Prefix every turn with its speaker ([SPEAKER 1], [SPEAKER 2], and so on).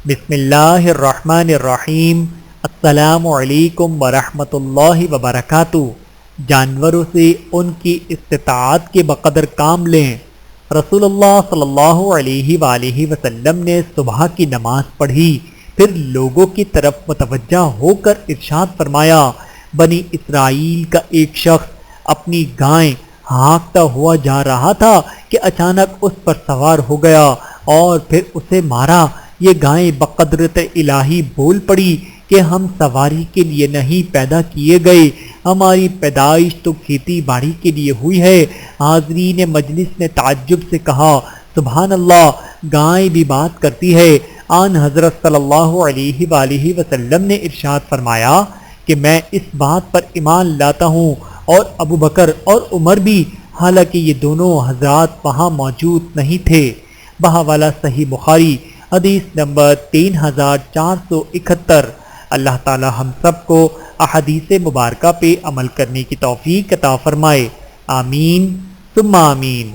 [SPEAKER 1] بسم اللہ الرحمن الرحیم۔ السلام علیکم ورحمۃ اللہ وبرکاتہ۔ جانوروں سے ان کی استطاعت کے بقدر کام لیں۔ رسول اللہ صلی اللہ علیہ وآلہ وسلم نے صبح کی نماز پڑھی، پھر لوگوں کی طرف متوجہ ہو کر ارشاد فرمایا، بنی اسرائیل کا ایک شخص اپنی گائے ہانکتا ہوا جا رہا تھا کہ اچانک اس پر سوار ہو گیا اور پھر اسے مارا۔ یہ گائیں بقدرت الہی بول پڑی کہ ہم سواری کے لیے نہیں پیدا کیے گئے، ہماری پیدائش تو کھیتی باڑی کے لیے ہوئی ہے۔ حاضرین مجلس نے تعجب سے کہا، سبحان اللہ، گائیں بھی بات کرتی ہے۔ آن حضرت صلی اللہ علیہ وآلہ وسلم نے ارشاد فرمایا کہ میں اس بات پر ایمان لاتا ہوں، اور ابو بکر اور عمر بھی، حالانکہ یہ دونوں حضرات وہاں موجود نہیں تھے۔ بحوالہ صحیح بخاری، حدیث نمبر 3471۔ اللہ تعالی ہم سب کو احادیث مبارکہ پہ عمل کرنے کی توفیق عطا فرمائے، آمین ثم آمین۔